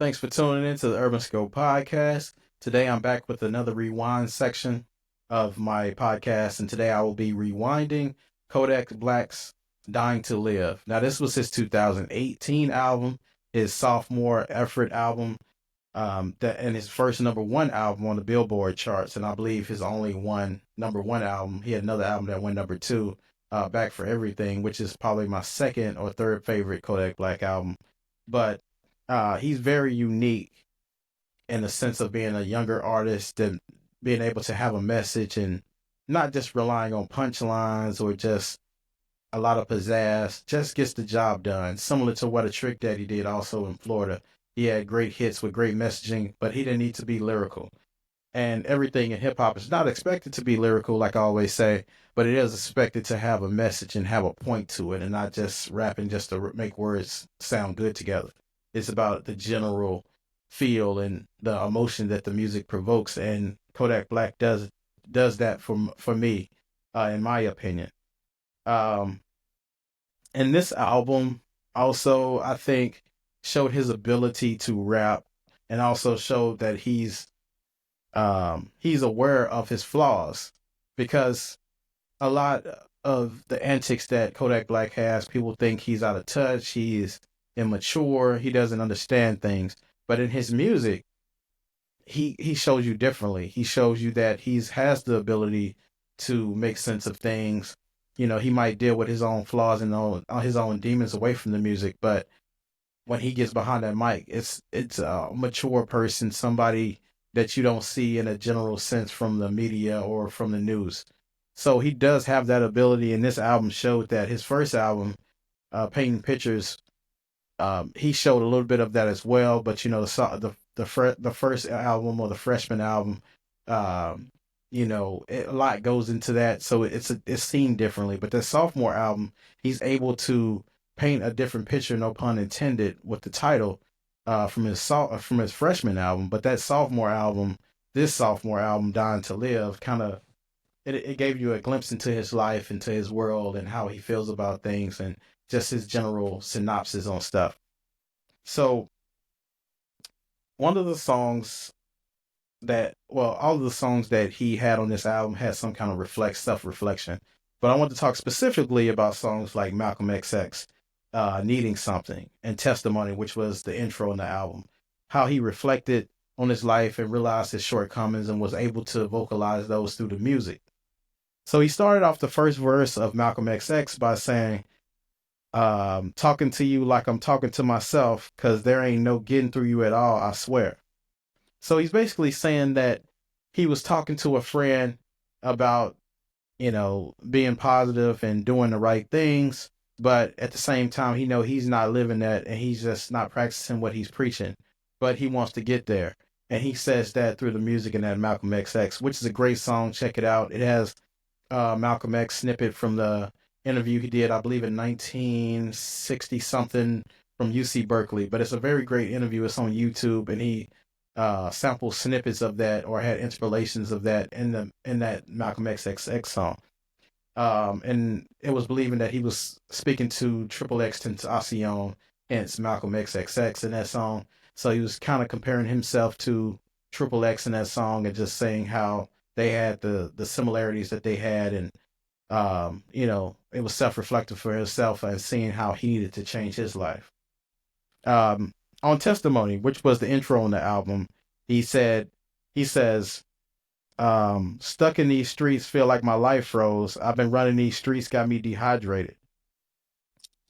Thanks for tuning in to the Urban Scope podcast. Today I'm back with another rewind section of my podcast, and today I will be rewinding Kodak Black's Dying to Live. Now, this was his 2018 album, his sophomore effort album, and his first number one album on the Billboard charts, and I believe his only one number one album. He had another album that went number two, Back for Everything, which is probably my second or third favorite Kodak Black album. But he's very unique in the sense of being a younger artist and being able to have a message and not just relying on punchlines or just a lot of pizzazz, just gets the job done. Similar to what a Trick Daddy did also in Florida. He had great hits with great messaging, but he didn't need to be lyrical. And everything in hip hop is not expected to be lyrical, like I always say, but it is expected to have a message and have a point to it and not just rapping just to make words sound good together. It's about the general feel and the emotion that the music provokes. And Kodak Black does that for me, in my opinion. Um, and this album also, I think, showed his ability to rap and also showed that he's aware of his flaws because a lot of the antics that Kodak Black has, people think he's out of touch, he's immature, he doesn't understand things. But in his music, he shows you differently. He shows you that he's has the ability to make sense of things. You know, he might deal with his own flaws and his own demons away from the music, but when he gets behind that mic, it's a mature person, somebody that you don't see in a general sense from the media or from the news. So he does have that ability, and this album showed that. His first album, Painting Pictures, he showed a little bit of that as well. But you know, the first album or the freshman album, um, a lot goes into that, so it's seen differently. But the sophomore album, he's able to paint a different picture, no pun intended, with the title from his freshman album. But that sophomore album, this sophomore album, Dying to Live, kind of it gave you a glimpse into his life, into his world, and how he feels about things, and just his general synopsis on stuff. So one of the songs all of the songs that he had on this album had some kind of self reflection. But I want to talk specifically about songs like Malcolm XX, Needing Something, and Testimony, which was the intro in the album. How he reflected on his life and realized his shortcomings and was able to vocalize those through the music. So he started off the first verse of Malcolm XX by saying, talking to you like I'm talking to myself, because there ain't no getting through you at all, I swear. So he's basically saying that he was talking to a friend about, being positive and doing the right things, but at the same time, he's not living that and he's just not practicing what he's preaching, but he wants to get there. And he says that through the music in that Malcolm XX, which is a great song. Check it out. It has Malcolm X snippet from the interview he did, I believe, in 1960 something from UC Berkeley. But it's a very great interview. It's on YouTube, and he sampled snippets of that or had inspirations of that in that Malcolm XXX song. And it was believing that he was speaking to Triple X Tentacion, hence Malcolm XXX in that song. So he was kind of comparing himself to Triple X in that song and just saying how they had the similarities that they had, and it was self-reflective for himself and seeing how he needed to change his life. On Testimony, which was the intro on the album, he says, stuck in these streets, feel like my life froze. I've been running these streets, got me dehydrated.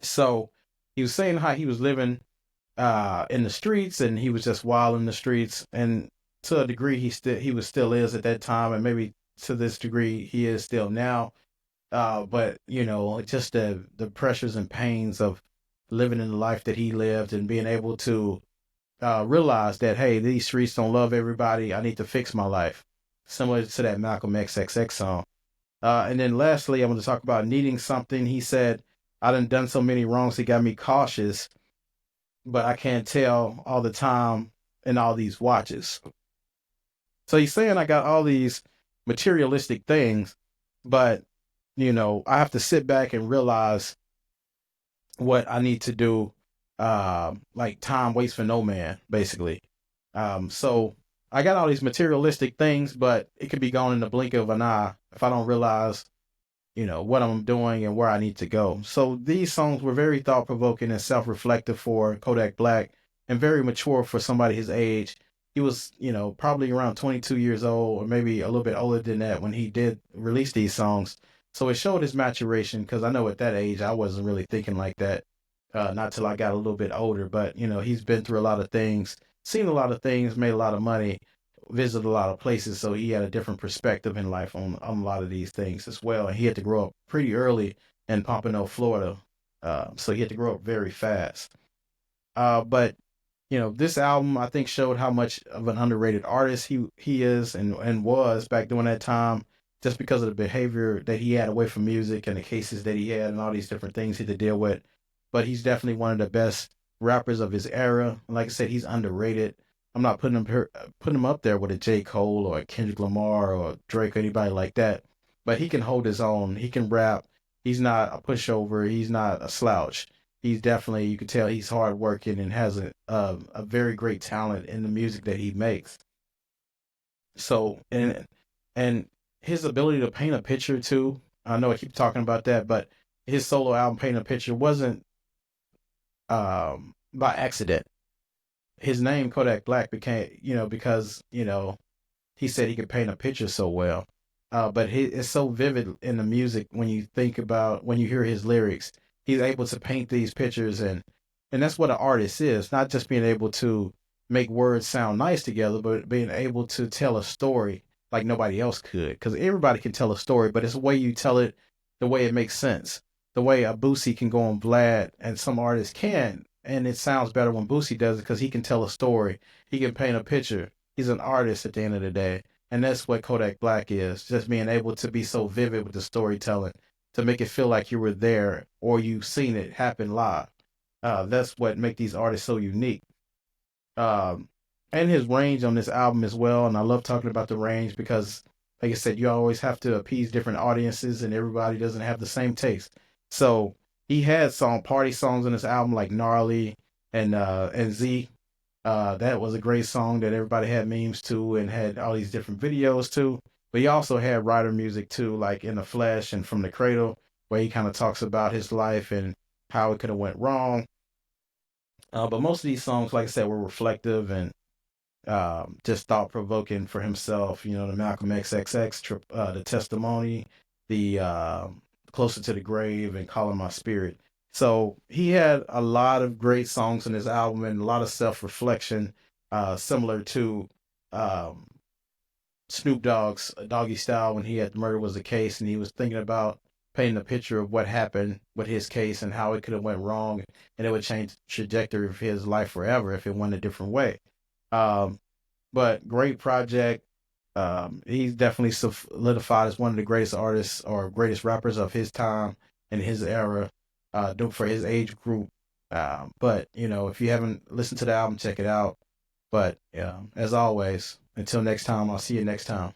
So he was saying how he was living in the streets and he was just wild in the streets, and to a degree he was still is at that time, and maybe to this degree he is still now. But just the pressures and pains of living in the life that he lived and being able to realize that, hey, these streets don't love everybody. I need to fix my life. Similar to that Malcolm XXX song. And then lastly, I'm going to talk about Needing Something. He said, I done so many wrongs, it got me cautious, but I can't tell all the time in all these watches. So he's saying I got all these materialistic things, but I have to sit back and realize what I need to do like time waits for no man, basically. So I got all these materialistic things, but it could be gone in the blink of an eye if I don't realize, what I'm doing and where I need to go. So these songs were very thought provoking and self reflective for Kodak Black, and very mature for somebody his age. He was, probably around 22 years old, or maybe a little bit older than that when he did release these songs. So it showed his maturation, because I know at that age I wasn't really thinking like that, not till I got a little bit older. But he's been through a lot of things, seen a lot of things, made a lot of money, visited a lot of places, so he had a different perspective in life on a lot of these things as well. And he had to grow up pretty early in Pompano, Florida, so he had to grow up very fast. But this album I think showed how much of an underrated artist he is and was back during that time, just because of the behavior that he had away from music and the cases that he had and all these different things he had to deal with. But he's definitely one of the best rappers of his era. And like I said, he's underrated. I'm not putting him up there with a J. Cole or a Kendrick Lamar or Drake or anybody like that. But he can hold his own. He can rap. He's not a pushover. He's not a slouch. He's definitely, you can tell he's hardworking and has a very great talent in the music that he makes. So and his ability to paint a picture too. I know I keep talking about that, but his solo album "Paint a Picture" wasn't by accident. His name Kodak Black became, because he said he could paint a picture so well. But it's so vivid in the music when you hear his lyrics. He's able to paint these pictures, and that's what an artist is. Not just being able to make words sound nice together, but being able to tell a story like nobody else could. Because everybody can tell a story, but it's the way you tell it, the way it makes sense. The way a Boosie can go on Vlad, and some artists can, and it sounds better when Boosie does it because he can tell a story. He can paint a picture. He's an artist at the end of the day. And that's what Kodak Black is, just being able to be so vivid with the storytelling to make it feel like you were there or you've seen it happen live. That's what make these artists so unique. Um, and his range on this album as well. And I love talking about the range because, like I said, you always have to appease different audiences, and everybody doesn't have the same taste. So he had party songs on this album like Gnarly and Z. That was a great song that everybody had memes to and had all these different videos to. But he also had writer music too, like In the Flesh and From the Cradle, where he kind of talks about his life and how it could have went wrong. But most of these songs, like I said, were reflective and just thought provoking for himself. The Malcolm XXX, the Testimony, the Closer to the Grave, and Calling My Spirit. So he had a lot of great songs in his album and a lot of self reflection, similar to um, Snoop Dogg's Doggy Style when he had Murder Was the Case, and he was thinking about painting a picture of what happened with his case and how it could have went wrong, and it would change the trajectory of his life forever if it went a different way. Um, but great project. He's definitely solidified as one of the greatest artists or greatest rappers of his time and his era, for his age group. But if you haven't listened to the album, check it out. But as always, until next time, I'll see you next time.